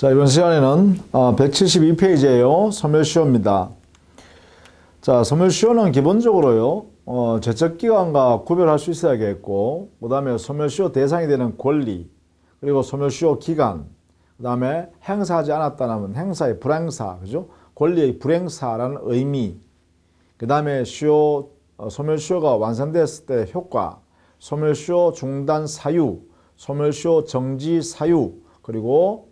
자, 이번 시간에는 172페이지예요. 소멸시효입니다. 자, 소멸시효는 기본적으로요, 제척기간과 구별할 수 있어야겠고, 그 다음에 소멸시효 대상이 되는 권리, 그리고 소멸시효 기간, 그 다음에 행사하지 않았다는 행사의 불행사, 그죠? 권리의 불행사라는 의미, 그 다음에 소멸시효가 완성됐을 때 효과, 소멸시효 중단 사유, 소멸시효 정지 사유, 그리고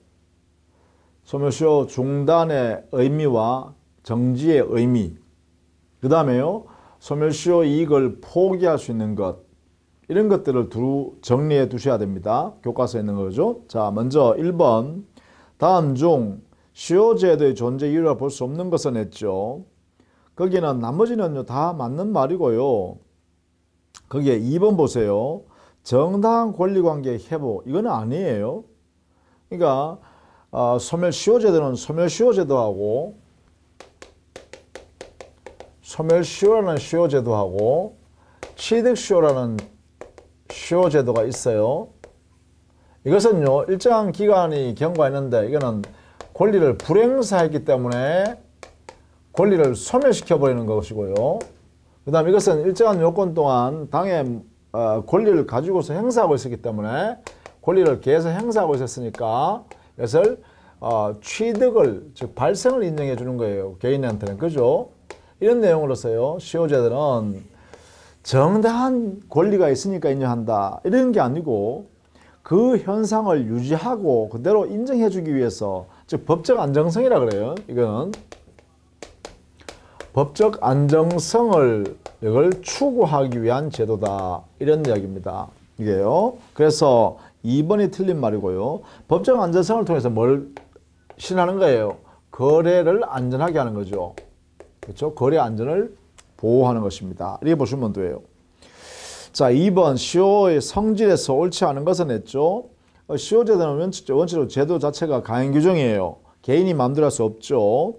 소멸시효 중단의 의미와 정지의 의미, 그 다음에요, 소멸시효 이익을 포기할 수 있는 것, 이런 것들을 정리해 두셔야 됩니다. 교과서에 있는 거죠. 자, 먼저 1번, 다음 중 시효제도의 존재 이유라 볼 수 없는 것은 했죠. 거기는 나머지는요 다 맞는 말이고요. 거기에 2번 보세요. 정당한 권리관계 회복, 이건 아니에요. 그러니까 소멸시효제도는 소멸시효제도하고 소멸시효라는 시효제도하고 취득시효라는 시효제도가 있어요. 이것은요 일정한 기간이 경과했는데 이거는 권리를 불행사했기 때문에 권리를 소멸시켜버리는 것이고요. 그 다음 이것은 일정한 요건 동안 당의 권리를 가지고서 행사하고 있었기 때문에 권리를 계속 행사하고 있었으니까 이것을 취득을, 즉 발생을 인정해 주는 거예요. 개인한테는. 그죠? 이런 내용으로서요. 시효제도는 정당한 권리가 있으니까 인정한다. 이런 게 아니고 그 현상을 유지하고 그대로 인정해 주기 위해서, 즉 법적 안정성이라 그래요. 이거는 법적 안정성을 이걸 추구하기 위한 제도다. 이런 이야기입니다. 이게요. 그래서 2번이 틀린 말이고요. 법적 안전성을 통해서 뭘 실현하는 거예요? 거래를 안전하게 하는 거죠. 그렇죠? 거래 안전을 보호하는 것입니다. 이렇게 보시면 돼요. 자, 2번 시효의 성질에서 옳지 않은 것은 했죠. 시효제도는 원칙적으로 제도 자체가 강행 규정이에요. 개인이 마음대로 할 수 없죠.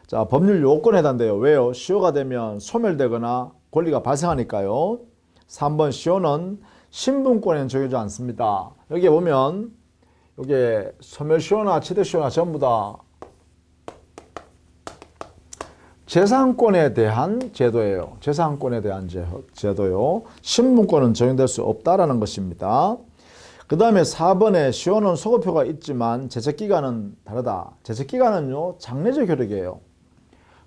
자, 법률 요건에 해당돼요. 왜요? 시효가 되면 소멸되거나 권리가 발생하니까요. 3번 시효는 신분권에는 적용하지 않습니다. 여기에 보면 여기에 소멸시효나 취득시효나 전부 다 재산권에 대한 제도예요. 재산권에 대한 제도요. 신분권은 적용될 수 없다라는 것입니다. 그 다음에 4번에 시효는 소급효가 있지만 제척기간은 다르다. 제척기간은요 장래적 효력이에요.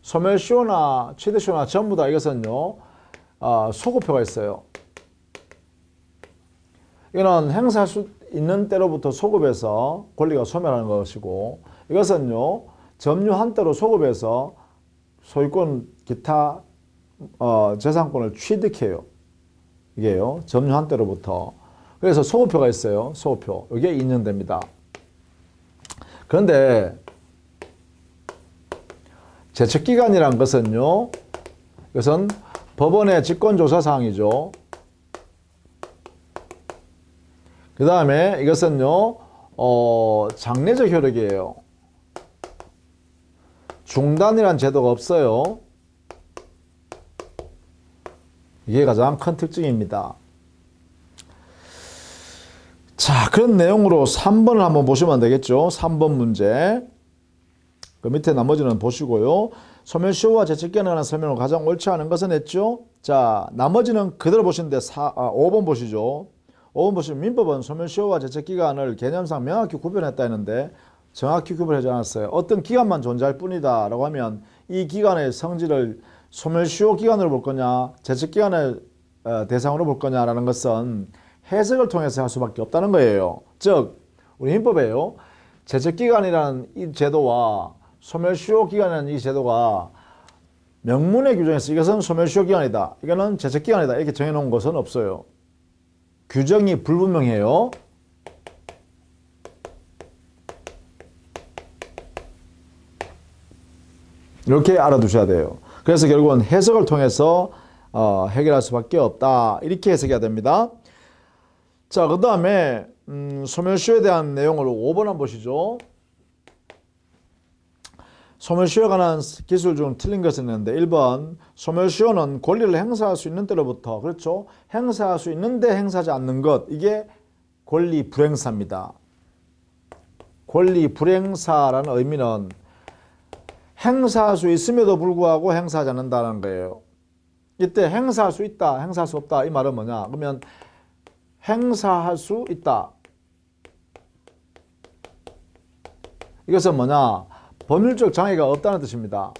소멸시효나 취득시효나 전부 다 이것은요 소급효가 있어요. 이거는 행사할 수 있는 때로부터 소급해서 권리가 소멸하는 것이고, 이것은요 점유한 때로 소급해서 소유권 기타 재산권을 취득해요. 이게요 점유한 때로부터. 그래서 소급효가 있어요. 소급효. 이게 인정됩니다. 그런데 제척기간이란 것은요, 이것은 법원의 직권조사사항이죠. 그 다음에 이것은요 장래적 효력이에요. 중단이란 제도가 없어요. 이게 가장 큰 특징입니다. 자, 그런 내용으로 3번을 한번 보시면 되겠죠. 3번 문제. 그 밑에 나머지는 보시고요. 소멸시효와 제척기간에 관한 설명을 가장 옳지 않은 것은 했죠. 자, 나머지는 그대로 보시는데 5번 보시죠. 5번 보시면 민법은 소멸시효와 제척기간을 개념상 명확히 구별했다 했는데 정확히 구별하지 않았어요. 어떤 기간만 존재할 뿐이다 라고 하면 이 기간의 성질을 소멸시효 기간으로 볼 거냐 제척기간을 대상으로 볼 거냐라는 것은 해석을 통해서 할 수밖에 없다는 거예요. 즉 우리 민법에요 제척기간이라는 이 제도와 소멸시효 기간이라는 이 제도가 명문의 규정에서 이것은 소멸시효 기간이다, 이거는 제척기간이다 이렇게 정해놓은 것은 없어요. 규정이 불분명해요. 이렇게 알아두셔야 돼요. 그래서 결국은 해석을 통해서 해결할 수밖에 없다. 이렇게 해석해야 됩니다. 자, 그 다음에 소멸시효에 대한 내용을 5번 한번 보시죠. 소멸시효에 관한 기술 중 틀린 것은 있는데 1번 소멸시효는 권리를 행사할 수 있는 때로부터, 그렇죠? 행사할 수 있는데 행사하지 않는 것, 이게 권리 불행사입니다. 권리 불행사라는 의미는 행사할 수 있음에도 불구하고 행사하지 않는다는 거예요. 이때 행사할 수 있다, 행사할 수 없다 이 말은 뭐냐? 그러면 행사할 수 있다. 이것은 뭐냐? 법률적 장애가 없다는 뜻입니다.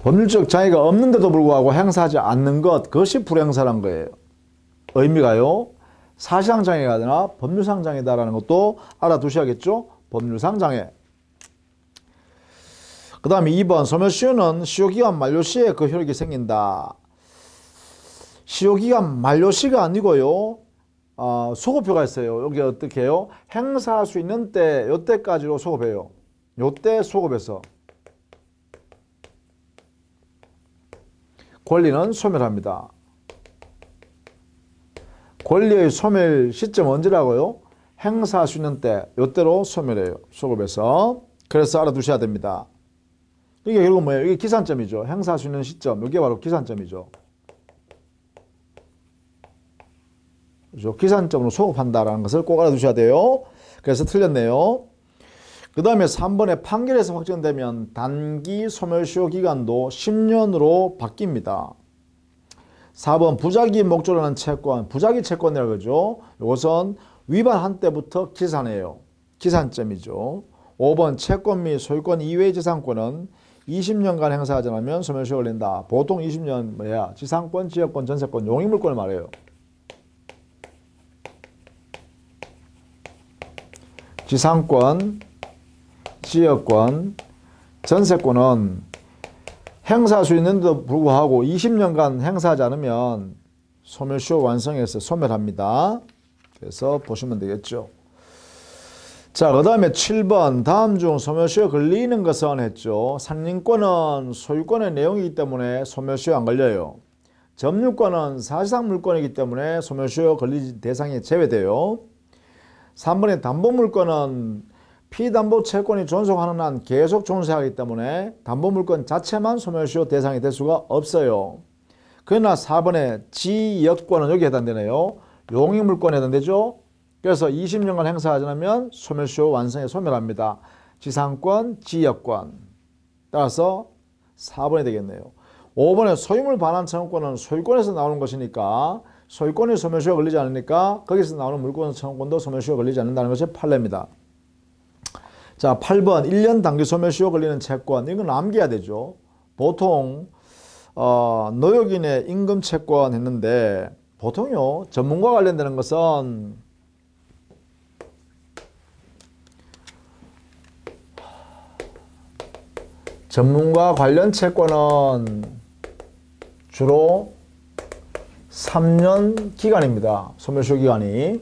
법률적 장애가 없는데도 불구하고 행사하지 않는 것, 그것이 불행사란 거예요. 의미가요. 사실상 장애가 아니라 법률상 장애다라는 것도 알아두셔야겠죠. 법률상 장애. 그 다음에 2번 소멸시효는 시효기간 만료시에 그 효력이 생긴다. 시효기간 만료시가 아니고요. 소급표가 있어요. 여기 어떻게 해요? 행사할 수 있는 때, 요때까지로 소급해요. 요때 소급해서 권리는 소멸합니다. 권리의 소멸 시점 언제라고요? 행사할 수 있는 때, 요때로 소멸해요. 소급해서. 그래서 알아두셔야 됩니다. 이게 결국 뭐예요? 이게 기산점이죠. 행사할 수 있는 시점. 이게 바로 기산점이죠. 그렇죠? 기산점으로 소급한다라는 것을 꼭 알아두셔야 돼요. 그래서 틀렸네요. 그 다음에 3번에 판결에서 확정되면 단기 소멸시효 기간도 10년으로 바뀝니다. 4번 부작위 목적으로 하는 채권, 부작위 채권이라고 그러죠. 이것은 위반한 때부터 기산해요. 기산점이죠. 5번 채권 및 소유권 이외의 지상권은 20년간 행사하지 않으면 소멸시효 걸린다. 보통 20년 뭐야? 지상권, 지역권, 전세권, 용익물권을 말해요. 지상권, 지역권, 전세권은 행사할 수 있는데도 불구하고 20년간 행사하지 않으면 소멸시효 완성해서 소멸합니다. 그래서 보시면 되겠죠. 자, 그 다음에 7번 다음 중 소멸시효 걸리는 것은 했죠. 산림권은 소유권의 내용이기 때문에 소멸시효 안 걸려요. 점유권은 사실상 물권이기 때문에 소멸시효 걸리지 대상에 제외돼요. 3번의 담보물권은 피담보 채권이 존속하는 한 계속 존속하기 때문에 담보물권 자체만 소멸시효 대상이 될 수가 없어요. 그러나 4번의 지역권은 여기에 해당되네요. 용익물권에 해당되죠. 그래서 20년간 행사하지 않으면 소멸시효 완성에 소멸합니다. 지상권, 지역권. 따라서 4번이 되겠네요. 5번의 소유물 반환 청구권은 소유권에서 나오는 것이니까 소유권이 소멸시효 걸리지 않으니까 거기서 나오는 물권 청구권도 소멸시효 걸리지 않는다는 것이 판례입니다. 자, 8번 1년 단기 소멸시효 걸리는 채권. 이건 암기해야 되죠. 보통 노역인의 임금 채권 했는데 보통요. 전문과 관련되는 것은 전문가 관련 채권은 주로 3년 기간입니다. 소멸시효 기간이.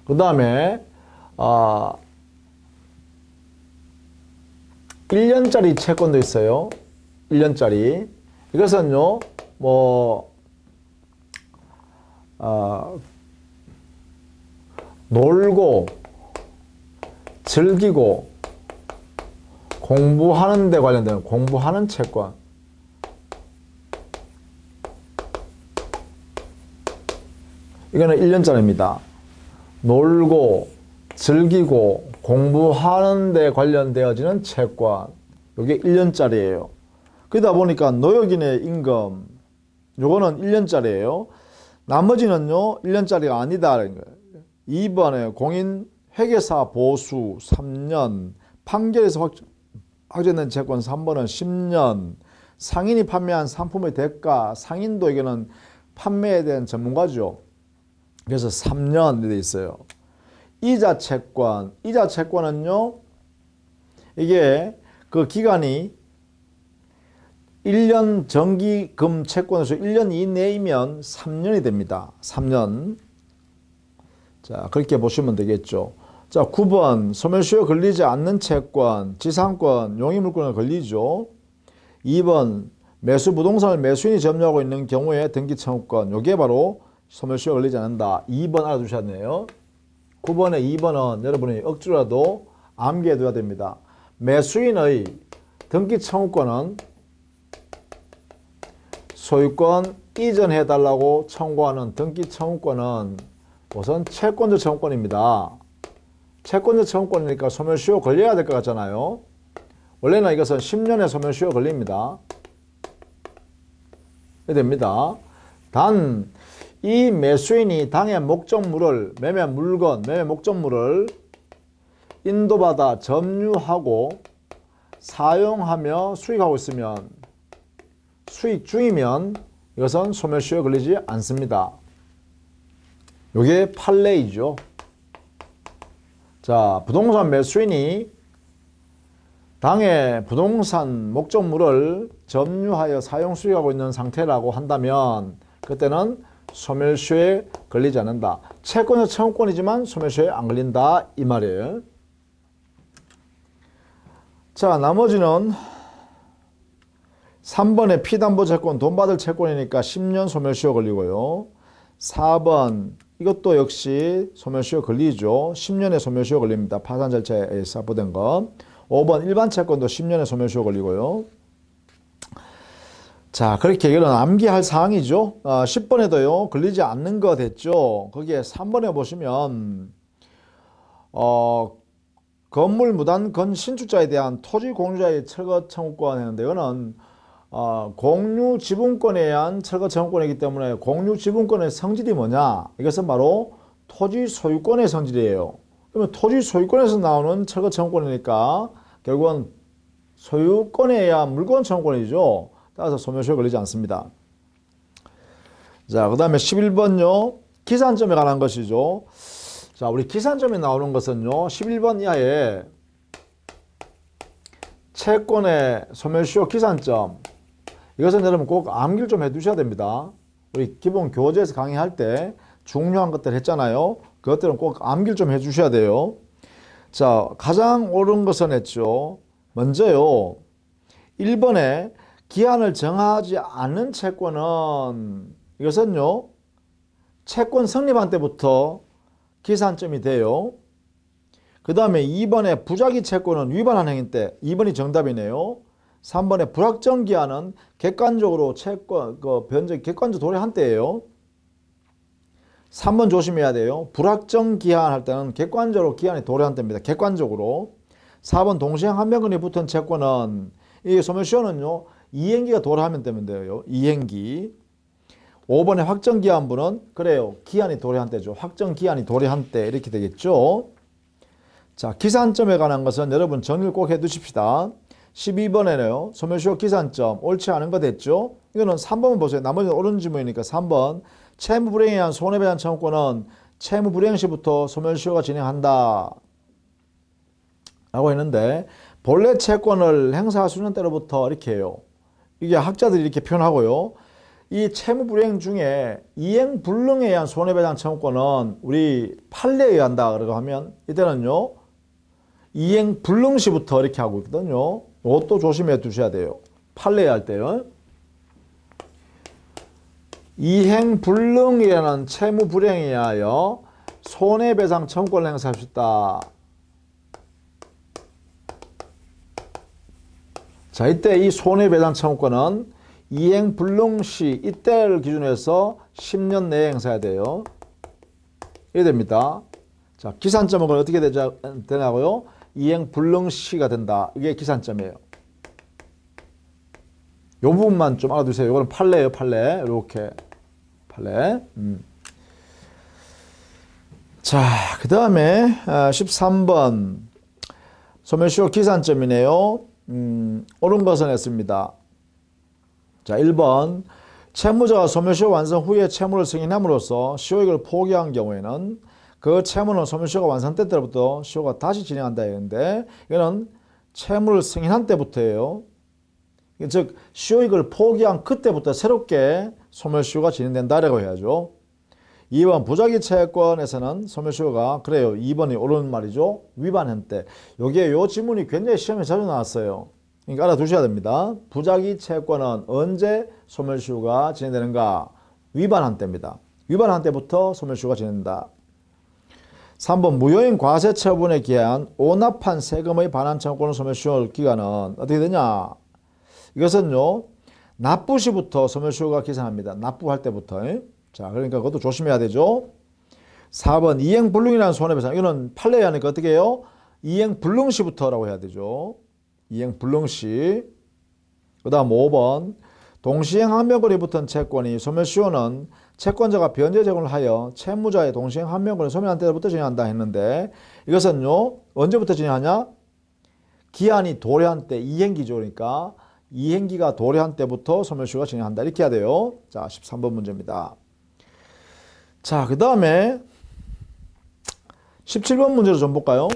그 다음에 1년짜리 채권도 있어요. 1년짜리. 이것은요, 놀고, 즐기고, 공부하는 데 관련된 공부하는 채권. 이거는 1년짜리입니다. 놀고, 즐기고, 공부하는 데 관련되어지는 채권. 이게 1년짜리예요. 그러다 보니까 노역인의 임금, 요거는 1년짜리예요. 나머지는요, 1년짜리가 아니다라는 거예요. 2번에 공인 회계사 보수 3년, 판결에서 확정된 채권 3번은 10년, 상인이 판매한 상품의 대가, 상인도 이거는 판매에 대한 전문가죠. 그래서 3년 되어 있어요. 이자 채권, 이자 채권은요, 이게 그 기간이 1년 정기금 채권에서 1년 이내이면 3년이 됩니다. 3년. 자, 그렇게 보시면 되겠죠. 자, 9번 소멸시효 걸리지 않는 채권, 지상권, 용익물권에 걸리죠. 2번 매수 부동산을 매수인이 점유하고 있는 경우에 등기청구권, 요게 바로 소멸시효 걸리지 않는다. 2번 알아두셔야 돼요. 9번에 2번은 여러분이 억지로라도 암기해 둬야 됩니다. 매수인의 등기청구권은 소유권 이전해달라고 청구하는 등기 청구권은 우선 채권자 청구권입니다. 채권자 청구권이니까 소멸시효 걸려야 될 것 같잖아요. 원래는 이것은 10년의 소멸시효 걸립니다. 이렇게 됩니다. 단 이 매수인이 당의 목적물을 매매 목적물을 인도받아 점유하고 사용하며 수익하고 있으면 수익 중이면 이것은 소멸시효에 걸리지 않습니다. 이게 판례이죠. 자, 부동산 매수인이 당의 부동산 목적물을 점유하여 사용 수익하고 있는 상태라고 한다면 그때는 소멸시효에 걸리지 않는다. 채권은 청구권이지만 소멸시효에 안 걸린다 이 말이에요. 자, 나머지는 3번에 피담보채권 돈 받을 채권이니까 10년 소멸시효 걸리고요. 4번 이것도 역시 소멸시효 걸리죠. 10년의 소멸시효 걸립니다. 파산 절차에 사포된 것. 5번 일반 채권도 10년의 소멸시효 걸리고요. 자, 그렇게 이거는 암기할 사항이죠. 10번에도요 걸리지 않는 거 됐죠. 거기에 3번에 보시면 건물 무단 건신축자에 대한 토지 공유자의 철거 청구권 했는데 이거는 공유 지분권에 의한 철거 청구권이기 때문에 공유 지분권의 성질이 뭐냐? 이것은 바로 토지 소유권의 성질이에요. 그러면 토지 소유권에서 나오는 철거 청구권이니까 결국은 소유권에 의한 물권 청구권이죠. 따라서 소멸시효에 걸리지 않습니다. 자, 그 다음에 11번요. 기산점에 관한 것이죠. 자, 우리 기산점에 나오는 것은요. 11번 이하에 채권의 소멸시효 기산점. 이것은 여러분 꼭 암기를 좀 해두셔야 됩니다. 우리 기본 교재에서 강의할 때 중요한 것들 했잖아요. 그것들은 꼭 암기를 좀 해주셔야 돼요. 자, 가장 옳은 것은 했죠. 먼저요. 1번에 기한을 정하지 않은 채권은 이것은요. 채권 성립한 때부터 기산점이 돼요. 그 다음에 2번에 부작위 채권은 위반한 행위 때 2번이 정답이네요. 3번에 불확정 기한은 객관적으로 채권 변제 객관적 도래한 때예요. 3번 조심해야 돼요. 불확정 기한 할 때는 객관적으로 기한이 도래한 때입니다. 객관적으로. 4번 동시행 한명근이 붙은 채권은 이 소멸시효는요. 이행기가 도래하면 되면 돼요. 이행기. 5번의 확정 기한분은 그래요. 기한이 도래한 때죠. 확정 기한이 도래한 때 이렇게 되겠죠. 자, 기산점에 관한 것은 여러분 정리를 꼭 해두십시다. 12번에는요. 소멸시효 기산점 옳지 않은 거 됐죠. 이거는 3번만 보세요. 나머지는 옳은 질문이니까 3번. 채무불이행에 의한 손해배상 청구권은 채무불이행 시부터 소멸시효가 진행한다 라고 했는데 본래 채권을 행사할 수 있는 때로부터 이렇게 해요. 이게 학자들이 이렇게 표현하고요. 이 채무불이행 중에 이행불능에 의한 손해배상 청구권은 우리 판례에 의한다 그러고 하면 이때는요. 이행불능 시부터 이렇게 하고 있거든요. 이것도 조심해 두셔야 돼요. 판례 할 때요. 이행불능이라는 채무불이행에 의하여 손해배상 청구권을 행사할 수 있다. 자, 이때 이 손해배상 청구권은 이행불능 시 이때를 기준으로 해서 10년 내에 행사해야 돼요. 이게 됩니다. 자, 기산점은 어떻게 되냐고요? 이행불능 시가 된다. 이게 기산점이에요. 이 부분만 좀 알아두세요. 이거는 판례예요, 판례. 이렇게 판례. 자, 그 다음에 13번 소멸시효 기산점이네요. 옳은 것은 했습니다. 자, 1번 채무자가 소멸시효 완성 후에 채무를 승인함으로써 시효익을 포기한 경우에는 그 채무는 소멸시효가 완성된 때부터 시효가 다시 진행한다 했는데 이거는 채무를 승인한 때부터예요. 즉 시효익을 포기한 그때부터 새롭게 소멸시효가 진행된다라고 해야죠. 2번 부작위 채권에서는 소멸시효가 그래요. 2번이 옳은 말이죠. 위반한 때. 요게 요 지문이 굉장히 시험에 자주 나왔어요. 그러니까 알아두셔야 됩니다. 부작위 채권은 언제 소멸시효가 진행되는가? 위반한 때입니다. 위반한 때부터 소멸시효가 진행된다. 3번 무효인 과세 처분에 기한 오납한 세금의 반환 청구권 소멸시효 기간은 어떻게 되냐? 이것은요. 납부시부터 소멸시효가 계산합니다. 납부할 때부터. 자, 그러니까 그것도 조심해야 되죠. 4번 이행불능이라는 손해배상. 이거는 판례에 하니까 어떻게 해요? 이행불능시부터라고 해야 되죠. 이행불능시. 그 다음 5번 동시행 항명권이 붙은 채권이 소멸시효는 채권자가 변제 제공을 하여 채무자의 동시행 항명권을 소멸한 때부터 진행한다 했는데 이것은요 언제부터 진행하냐? 기한이 도래한 때 이행기죠. 그러니까 이행기가 도래한 때부터 소멸시효가 진행한다 이렇게 해야 돼요. 자 13번 문제입니다. 자 그 다음에 17번 문제로 좀 볼까요?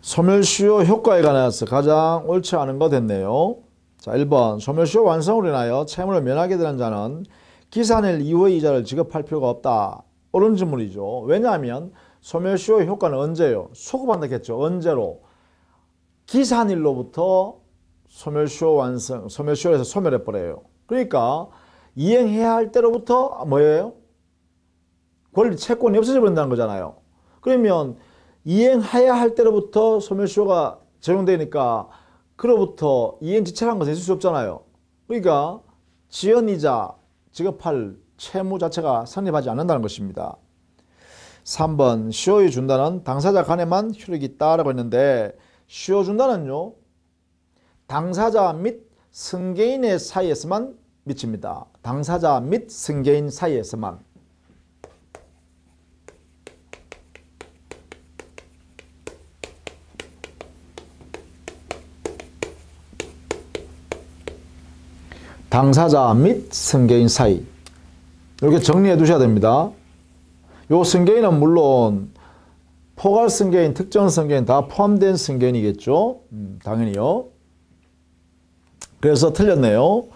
소멸시효 효과에 관해서 가장 옳지 않은 거 됐네요. 자 1번 소멸시효 완성으로 인하여 채무를 면하게 되는 자는 기산일 이후의 이자를 지급할 필요가 없다. 옳은 질문이죠. 왜냐하면 소멸시효 효과는 언제예요? 소급한다 했죠. 언제로? 기산일로부터 소멸시효 완성, 소멸시효에서 소멸해버려요. 그러니까 이행해야 할 때로부터 뭐예요? 권리 채권이 없어져 버린다는 거잖아요. 그러면 이행해야 할 때로부터 소멸시효가 적용되니까 그로부터 이행지체라는 것은 있을 수 없잖아요. 그러니까 지연이자 지급할 채무 자체가 성립하지 않는다는 것입니다. 3번 시효의 중단은 당사자 간에만 효력이 있다라고 했는데 시효 중단은요 당사자 및 승계인의 사이에서만 미칩니다. 당사자 및 승계인 사이에서만. 당사자 및 승계인 사이. 이렇게 정리해 두셔야 됩니다. 요 승계인은 물론 포괄 승계인, 특정 승계인 다 포함된 승계인이겠죠. 당연히요. 그래서 틀렸네요.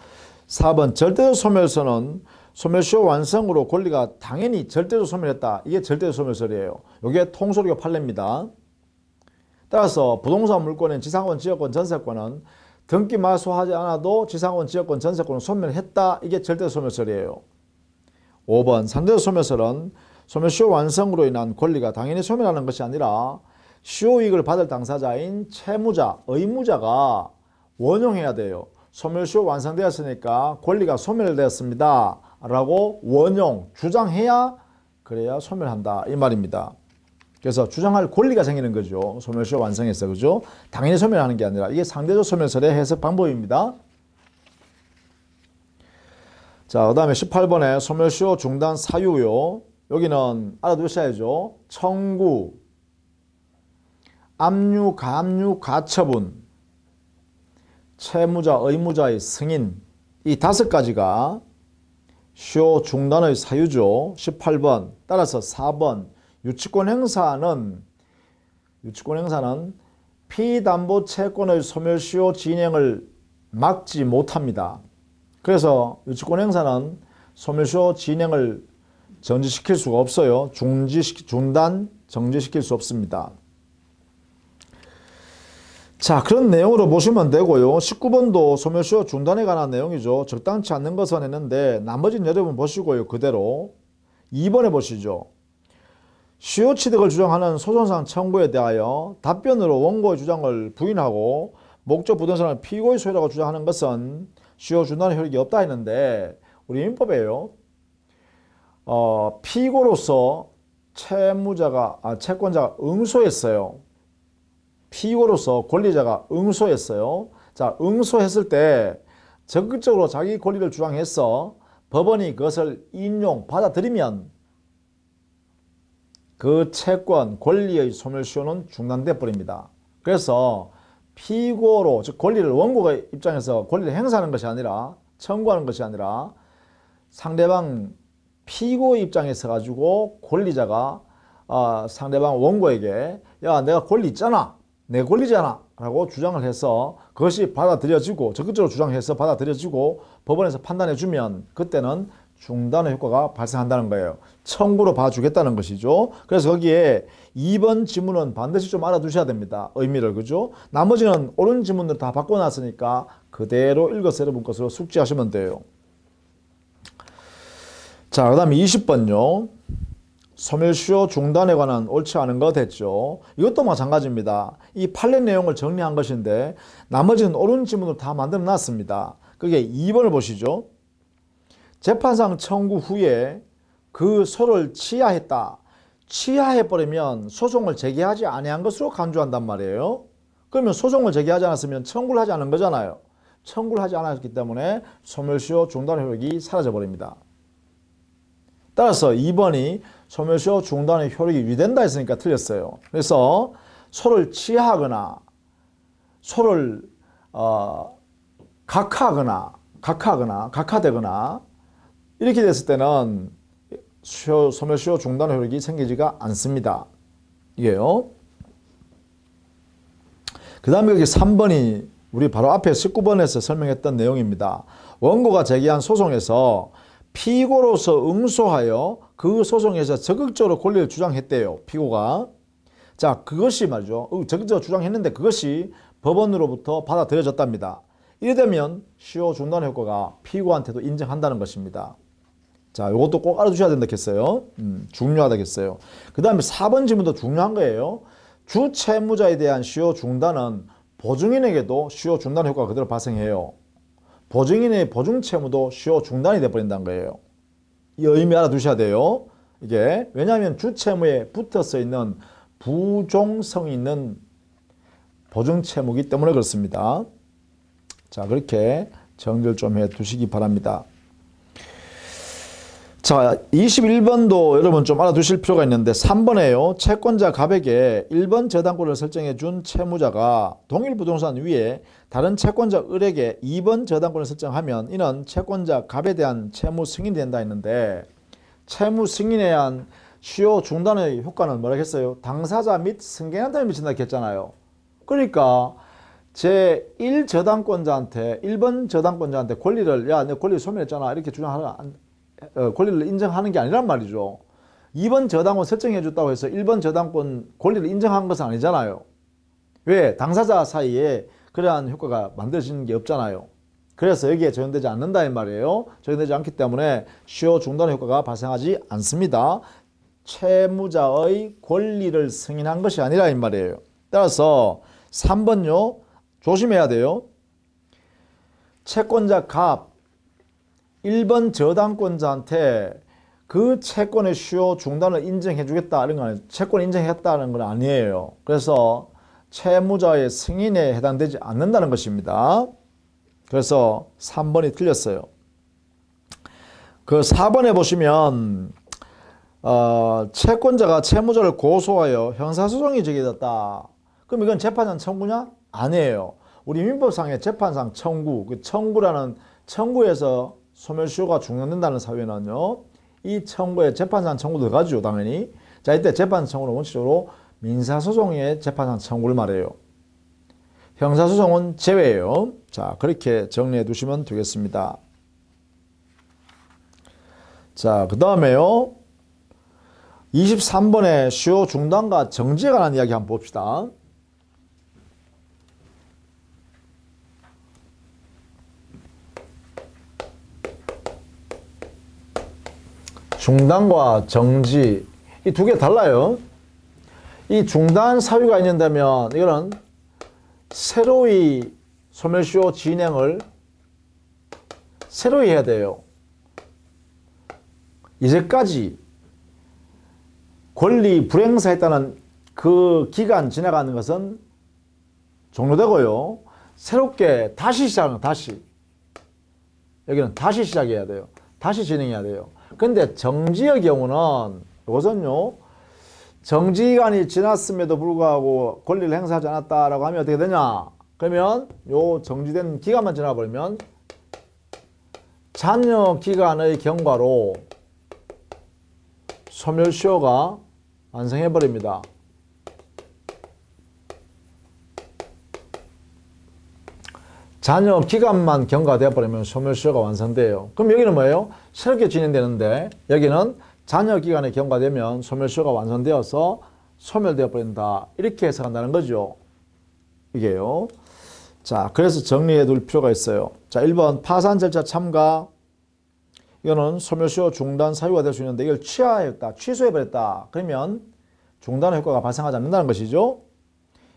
4번 절대적 소멸서는 소멸시효 완성으로 권리가 당연히 절대적 소멸했다. 이게 절대적 소멸설이에요. 이게 통소리가 판례입니다. 따라서 부동산 물권인 지상권, 지역권, 전세권은 등기 말소하지 않아도 지상권, 지역권, 전세권을 소멸했다. 이게 절대적 소멸설이에요. 5번 상대적 소멸설은 소멸시효 완성으로 인한 권리가 당연히 소멸하는 것이 아니라 시효이익을 받을 당사자인 채무자, 의무자가 원용해야 돼요. 소멸시효 완성되었으니까 권리가 소멸되었습니다. 라고 원용, 주장해야 그래야 소멸한다. 이 말입니다. 그래서 주장할 권리가 생기는 거죠. 소멸시효 완성해서. 그죠? 당연히 소멸하는 게 아니라 이게 상대적 소멸설의 해석 방법입니다. 자, 그 다음에 18번에 소멸시효 중단 사유요. 여기는 알아두셔야죠. 청구, 압류, 감류, 가처분, 채무자, 의무자의 승인 이 5가지가 시효 중단의 사유죠. 18번 따라서 4번 유치권 행사는 피담보 채권의 소멸시효 진행을 막지 못합니다. 그래서 유치권 행사는 소멸시효 진행을 정지시킬 수가 없어요. 중단, 정지시킬 수 없습니다. 자, 그런 내용으로 보시면 되고요. 19번도 소멸시효 중단에 관한 내용이죠. 적당치 않는 것은 했는데 나머지는 여러분 보시고요. 그대로 2번에 보시죠. 시효 취득을 주장하는 소송상 청구에 대하여 답변으로 원고의 주장을 부인하고 목적 부동산을 피고의 소유라고 주장하는 것은 시효 중단의 효력이 없다 했는데 우리 민법에요. 피고로서 채권자가 응소했어요. 피고로서 권리자가 응소했어요. 자, 응소했을 때 적극적으로 자기 권리를 주장해서 법원이 그것을 받아들이면 그 채권, 권리의 소멸시효는 중단돼 버립니다. 그래서 피고로, 즉 권리를 원고가 입장에서 권리를 행사하는 것이 아니라 청구하는 것이 아니라 상대방 피고 입장에서 가지고 권리자가 상대방 원고에게 야 내가 권리 있잖아, 내 권리잖아 라고 주장을 해서 그것이 받아들여지고 적극적으로 주장해서 받아들여지고 법원에서 판단해주면 그때는 중단의 효과가 발생한다는 거예요. 청구로 봐주겠다는 것이죠. 그래서 거기에 2번 지문은 반드시 좀 알아두셔야 됩니다. 의미를. 그죠? 나머지는 옳은 지문들 다 바꿔놨으니까 그대로 읽어서 여러분 것으로 숙지하시면 돼요. 자, 그 다음에 20번요. 소멸시효 중단에 관한 옳지 않은 거 됐죠. 이것도 마찬가지입니다. 이 판례 내용을 정리한 것인데 나머지는 옳은 지문으로 다 만들어 놨습니다. 그게 2번을 보시죠. 재판상 청구 후에 그 소를 취하했다. 취하해버리면 소송을 제기하지 아니한 것으로 간주한단 말이에요. 그러면 소송을 제기하지 않았으면 청구를 하지 않은 거잖아요. 청구를 하지 않았기 때문에 소멸시효 중단 효력이 사라져버립니다. 따라서 2번이 소멸시효 중단의 효력이 유지된다 했으니까 틀렸어요. 그래서 소를 취하거나 소를 각하되거나 이렇게 됐을 때는 소멸시효 중단 효력이 생기지가 않습니다. 이게요. 그 다음에 여기 3번이 우리 바로 앞에 19번에서 설명했던 내용입니다. 원고가 제기한 소송에서 피고로서 응소하여 그 소송에서 적극적으로 권리를 주장했대요. 피고가. 자, 그것이 말이죠. 적극적으로 주장했는데 그것이 법원으로부터 받아들여졌답니다. 이래 되면 시효 중단 효과가 피고한테도 인정한다는 것입니다. 자, 이것도 꼭 알아두셔야 된다 했어요. 중요하다 했어요. 그 다음에 4번 질문도 중요한 거예요. 주채무자에 대한 시효 중단은 보증인에게도 시효 중단 효과가 그대로 발생해요. 보증인의 보증채무도 시효 중단이 돼버린다는 거예요. 이 의미 알아두셔야 돼요. 이게 왜냐하면 주채무에 붙어서 있는 부종성이 있는 보증채무이기 때문에 그렇습니다. 자, 그렇게 정리를 좀 해 두시기 바랍니다. 자, 21번도 여러분 좀 알아두실 필요가 있는데 3번에요. 채권자 갑에게 1번 저당권을 설정해 준 채무자가 동일 부동산 위에 다른 채권자 을에게 2번 저당권을 설정하면 이는 채권자 갑에 대한 채무 승인이 된다 했는데 채무 승인에 의한 시효 중단의 효과는 뭐라 했어요? 당사자 및 승계한테 미친다 했잖아요. 그러니까 제1 저당권자한테 1번 저당권자한테 권리를 야, 내 권리 소멸했잖아 이렇게 주장하라. 권리를 인정하는 게 아니란 말이죠. 2번 저당권 설정해 줬다고 해서 1번 저당권 권리를 인정한 것은 아니잖아요. 왜? 당사자 사이에 그러한 효과가 만들어지는 게 없잖아요. 그래서 여기에 적용되지 않는다 이 말이에요. 적용되지 않기 때문에 시효 중단 효과가 발생하지 않습니다. 채무자의 권리를 승인한 것이 아니라 이 말이에요. 따라서 3번요. 조심해야 돼요. 채권자 갑 1번 저당권자한테 그 채권의 시효 중단을 인정해 주겠다 이런 건 채권 인정했다는 건 아니에요. 그래서 채무자의 승인에 해당되지 않는다는 것입니다. 그래서 3번이 틀렸어요. 그 4번에 보시면 채권자가 채무자를 고소하여 형사소송이 제기됐다. 그럼 이건 재판상 청구냐? 아니에요. 우리 민법상의 재판상 청구, 그 청구라는 청구에서 소멸시효가 중단된다는 사유에는요. 이 청구에 재판상 청구 들어가죠. 당연히. 자, 이때 재판 청구는 원칙적으로 민사소송의 재판상 청구를 말해요. 형사소송은 제외예요. 자, 그렇게 정리해 두시면 되겠습니다. 자, 그 다음에요. 23번에 시효 중단과 정지에 관한 이야기 한번 봅시다. 중단과 정지 이 두 개 달라요. 이 중단 사유가 있는다면 이거는 새로이 소멸시효 진행을 새로이 해야 돼요. 이제까지 권리 불행사했다는 그 기간 지나가는 것은 종료되고요. 새롭게 다시 시작하는 다시 여기는 다시 시작해야 돼요. 다시 진행해야 돼요. 근데 정지의 경우는 이것은요. 정지기간이 지났음에도 불구하고 권리를 행사하지 않았다라고 하면 어떻게 되냐? 그러면 요 정지된 기간만 지나버리면 잔여 기간의 경과로 소멸시효가 완성해버립니다. 잔여 기간만 경과되어 버리면 소멸시효가 완성돼요. 그럼 여기는 뭐예요? 새롭게 진행되는데 여기는 잔여 기간에 경과되면 소멸시효가 완성되어서 소멸되어 버린다. 이렇게 해석한다는 거죠. 이게요. 자, 그래서 정리해 둘 필요가 있어요. 자, 1번 파산 절차 참가. 이거는 소멸시효 중단 사유가 될 수 있는데 이걸 취소해버렸다. 그러면 중단 효과가 발생하지 않는다는 것이죠.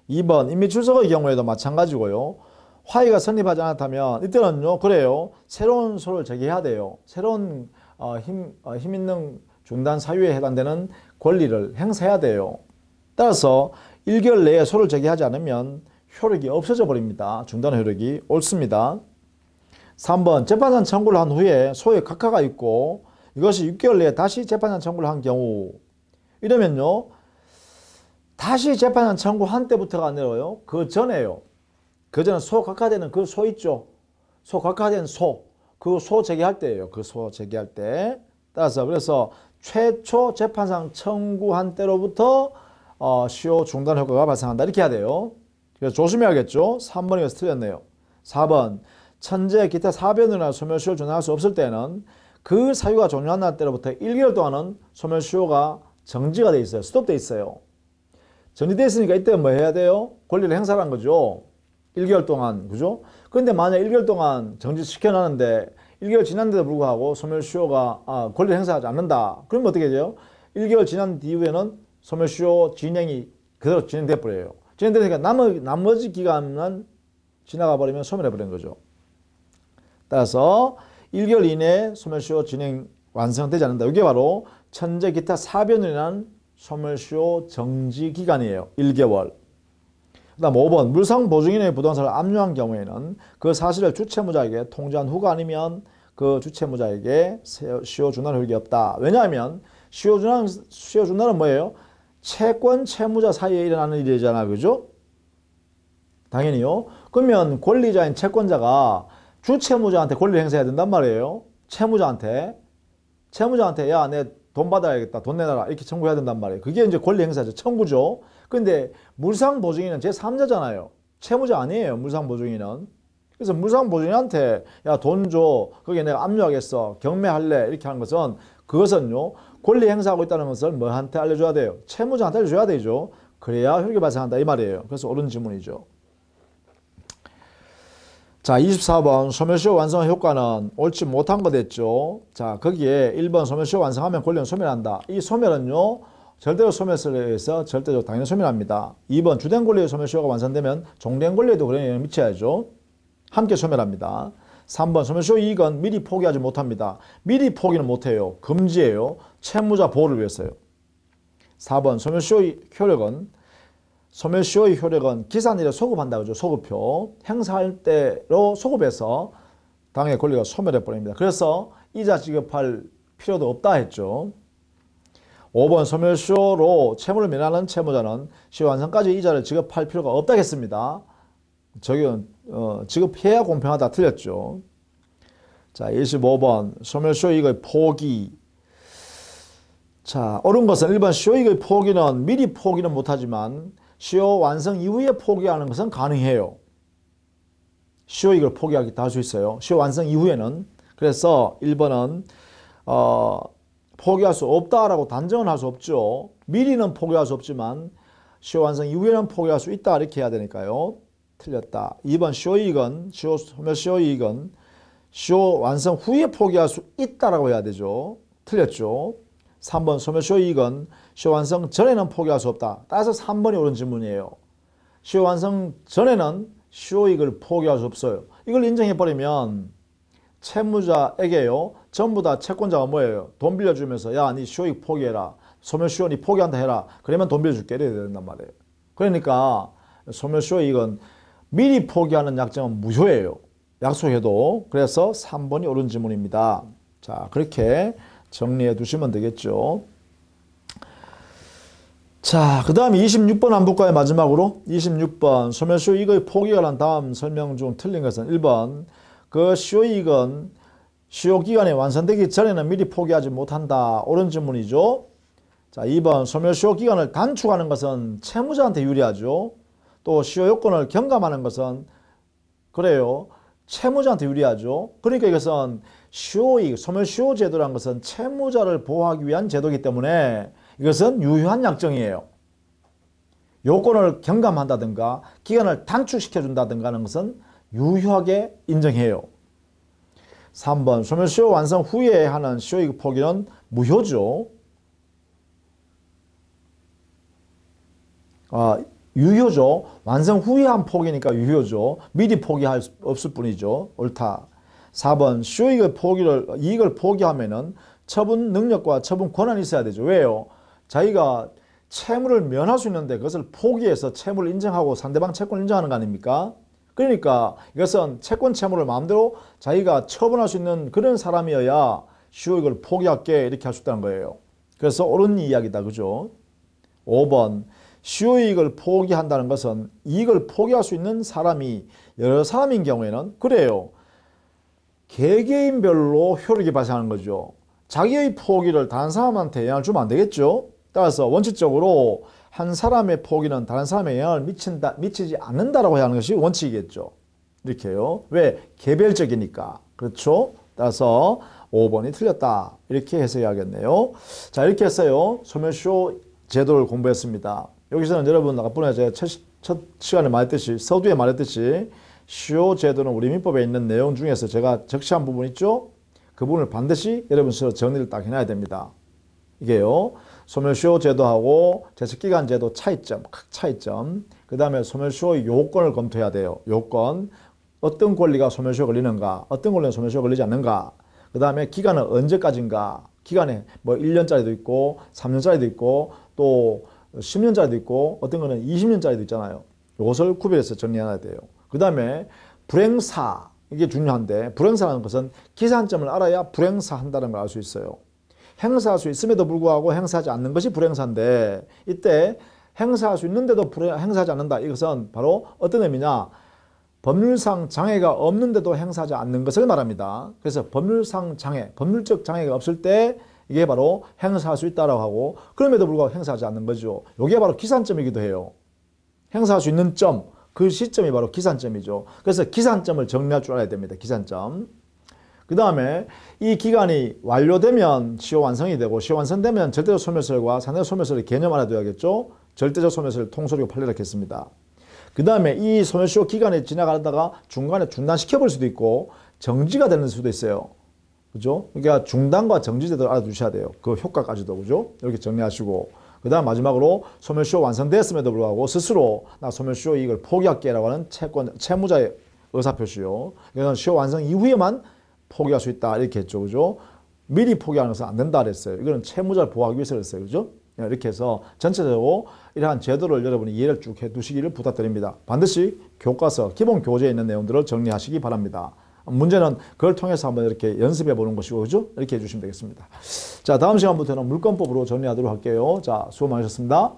2번 임의출석의 경우에도 마찬가지고요. 화의가 성립하지 않았다면 이때는요. 그래요. 새로운 소를 제기해야 돼요. 새로운 힘 있는 중단 사유에 해당되는 권리를 행사해야 돼요. 따라서 1개월 내에 소를 제기하지 않으면 효력이 없어져 버립니다. 중단 효력이 옳습니다. 3번 재판장 청구를 한 후에 소에 각하가 있고 이것이 6개월 내에 다시 재판장 청구를 한 경우 이러면요. 다시 재판장 청구한 때부터가 아니라요. 그 전에요. 그 전에 소 각하되는 그 소 있죠. 소 각하된 소. 그 소 제기할 때예요. 그 소 제기할 때. 따라서 그래서 최초 재판장 청구한 때로부터 시효 중단 효과가 발생한다. 이렇게 해야 돼요. 그래서 조심해야겠죠. 3번이 틀렸네요. 4번 천재 기타 사변이나 소멸시효를 준행할 수 없을 때는 그 사유가 종료한 날 때로부터 1개월 동안은 소멸시효가 정지가 돼 있어요. 스톱돼 있어요. 정지돼 있으니까 이때 뭐 해야 돼요? 권리를 행사하는 거죠. 1개월 동안. 그죠? 그런데 만약 1개월 동안 정지시켜놨는데 1개월 지났는데도 불구하고 소멸시효가 권리를 행사하지 않는다. 그러면 어떻게 돼요? 1개월 지난 이후에는 소멸시효 진행이 그대로 진행돼 버려요. 진행되니까 나머지 기간은 지나가 버리면 소멸해버린 거죠. 따라서 1개월 이내에 소멸시효 진행 완성되지 않는다. 이게 바로 천재 기타 사변이라는 소멸시효 정지 기간이에요. 1개월. 그 다음 5번 물상보증인의 부동산을 압류한 경우에는 그 사실을 주채무자에게 통지한 후가 아니면 그 주채무자에게 시효 중단 효력이 없다. 왜냐하면 시효 중단은 뭐예요? 채권 채무자 사이에 일어나는 일이잖아요. 그죠? 당연히요. 그러면 권리자인 채권자가 주채무자한테 권리를 행사해야 된단 말이에요. 채무자한테 야, 내 돈 받아야겠다. 돈 내놔라. 이렇게 청구해야 된단 말이에요. 그게 이제 권리 행사죠. 청구죠. 근데 물상보증인은 제3자잖아요. 채무자 아니에요. 물상보증인은. 그래서 물상보증인한테 야, 돈 줘. 거기에 내가 압류하겠어. 경매할래. 이렇게 하는 것은 그것은요. 권리 행사하고 있다는 것을 뭐한테 알려줘야 돼요? 채무자한테 알려줘야 되죠. 그래야 효력이 발생한다 이 말이에요. 그래서 옳은 지문이죠. 자, 24번 소멸시효 완성 효과는 옳지 못한 거 됐죠. 자, 거기에 1번 소멸시효 완성하면 권리는 소멸한다. 이 소멸은요. 절대로 소멸에 의해서 절대적으로 당연히 소멸합니다. 2번 주된 권리의 소멸시효가 완성되면 종된 권리에도 그런 영향을 미쳐야죠. 함께 소멸합니다. 3번 소멸시효 이익은 미리 포기하지 못합니다. 미리 포기는 못해요. 금지예요. 채무자 보호를 위해서요. 4번 소멸시효의 효력은 기산일에 소급한다. 그죠? 소급표. 행사할 때로 소급해서 당의 권리가 소멸해 버립니다. 그래서 이자 지급할 필요도 없다 했죠. 5번 소멸시효로 채무를 면하는 채무자는 시효 완성까지 이자를 지급할 필요가 없다 했습니다. 저기는 지급해야 공평하다 틀렸죠. 자, 25번 소멸시효 이익의 포기. 자, 옳은 것은 1번 시효이익의 포기는 미리 포기는 못하지만 시효 완성 이후에 포기하는 것은 가능해요. 시효이익을 포기하기도 할 수 있어요. 시효 완성 이후에는. 그래서 1번은 포기할 수 없다라고 단정은 할 수 없죠. 미리는 포기할 수 없지만 시효 완성 이후에는 포기할 수 있다 이렇게 해야 되니까요. 틀렸다. 2번 소멸시효이익은 시효 완성 후에 포기할 수 있다라고 해야 되죠. 틀렸죠. 3번 소멸시효이익은 시효 완성 전에는 포기할 수 없다. 따라서 3번이 옳은 질문이에요. 시효 완성 전에는 시효이익을 포기할 수 없어요. 이걸 인정해버리면 채무자에게요. 전부 다 채권자가 뭐예요? 돈 빌려주면서 야, 니 시효이익 포기해라. 소멸시효 니 포기한다 해라. 그러면 돈 빌려줄게. 이래야 된단 말이에요. 그러니까 소멸시효이익은 미리 포기하는 약정은 무효예요. 약속해도. 그래서 3번이 옳은 질문입니다. 자, 그렇게 정리해 두시면 되겠죠. 자, 그 다음에 26번 한번 볼까요? 마지막으로 26번 소멸시효이익의 포기가 난 다음 설명 중 틀린 것은 1번 그 시효이익은 시효기간이 완성되기 전에는 미리 포기하지 못한다. 옳은 질문이죠. 자, 2번 소멸시효기간을 단축하는 것은 채무자한테 유리하죠. 또 시효요건을 경감하는 것은 그래요. 채무자한테 유리하죠. 그러니까 이것은 시효이익, 소멸시효제도라는 것은 채무자를 보호하기 위한 제도이기 때문에 이것은 유효한 약정이에요. 요건을 경감한다든가 기간을 단축시켜준다든가 하는 것은 유효하게 인정해요. 3번 소멸시효 완성 후에 하는 시효이익 포기는 무효죠. 유효죠. 완성 후에 한 포기니까 유효죠. 미리 포기할 수 없을 뿐이죠. 옳다. 4번 이익을 포기하면은 처분 능력과 처분 권한이 있어야 되죠. 왜요? 자기가 채무를 면할 수 있는데 그것을 포기해서 채무를 인정하고 상대방 채권을 인정하는 거 아닙니까? 그러니까 이것은 채권 채무를 마음대로 자기가 처분할 수 있는 그런 사람이어야 시효이익을 포기할게 이렇게 할 수 있다는 거예요. 그래서 옳은 이야기다. 그죠? 5번 시효이익을 포기한다는 것은 이익을 포기할 수 있는 사람이 여러 사람인 경우에는 그래요. 개개인별로 효력이 발생하는 거죠. 자기의 포기를 다른 사람한테 영향을 주면 안 되겠죠. 따라서 원칙적으로 한 사람의 포기는 다른 사람에 영향을 미치지 않는다라고 해야 하는 것이 원칙이겠죠. 이렇게요. 왜? 개별적이니까. 그렇죠? 따라서 5번이 틀렸다. 이렇게 해석해야겠네요. 자, 이렇게 해서요. 소멸시효 제도를 공부했습니다. 여기서는 여러분 아까 제가 첫 시간에 말했듯이 서두에 말했듯이 시효 제도는 우리 민법에 있는 내용 중에서 제가 적시한 부분 있죠? 그 부분을 반드시 여러분 스스로 정리를 딱 해놔야 됩니다. 이게요. 소멸시효 제도하고 제척기간 제도 차이점, 각 차이점. 그 다음에 소멸시효의 요건을 검토해야 돼요. 요건. 어떤 권리가 소멸시효 걸리는가? 어떤 권리는 소멸시효 걸리지 않는가? 그 다음에 기간은 언제까지인가? 기간에 뭐 1년짜리도 있고 3년짜리도 있고 또 10년짜리도 있고 어떤 거는 20년짜리도 있잖아요. 이것을 구별해서 정리해야 돼요. 그 다음에 불행사. 이게 중요한데 불행사라는 것은 기산점을 알아야 불행사 한다는 걸 알 수 있어요. 행사할 수 있음에도 불구하고 행사하지 않는 것이 불행사인데 이때 행사할 수 있는데도 행사하지 않는다. 이것은 바로 어떤 의미냐. 법률상 장애가 없는데도 행사하지 않는 것을 말합니다. 그래서 법률상 장애, 법률적 장애가 없을 때 이게 바로 행사할 수 있다라고 하고 그럼에도 불구하고 행사하지 않는 거죠. 이게 바로 기산점이기도 해요. 행사할 수 있는 점, 그 시점이 바로 기산점이죠. 그래서 기산점을 정리할 줄 알아야 됩니다. 기산점. 그 다음에 이 기간이 완료되면 시효 완성이 되고 시효 완성되면 절대적 소멸설과 상대적 소멸설의 개념 알아둬야겠죠. 절대적 소멸설을 통소리고 판례를 했습니다. 그 다음에 이 소멸시효 기간이 지나가다가 중간에 중단시켜볼 수도 있고 정지가 되는 수도 있어요. 그죠? 그러니까 중단과 정지 제도를 알아두셔야 돼요. 그 효과까지도. 그죠? 이렇게 정리하시고. 그 다음 마지막으로 소멸시효 완성됐음에도 불구하고 스스로 나 소멸시효 이익을 포기할게라고 하는 채무자의 의사표시요. 이건 시효 완성 이후에만 포기할 수 있다. 이렇게 했죠. 그죠? 미리 포기하는 것은 안 된다 그랬어요. 이거는 채무자를 보호하기 위해서 그랬어요. 그죠? 이렇게 해서 전체적으로 이러한 제도를 여러분이 이해를 쭉 해 두시기를 부탁드립니다. 반드시 교과서, 기본 교재에 있는 내용들을 정리하시기 바랍니다. 문제는 그걸 통해서 한번 이렇게 연습해 보는 것이고, 그죠? 이렇게 해주시면 되겠습니다. 자, 다음 시간부터는 물권법으로 정리하도록 할게요. 자, 수고 많으셨습니다.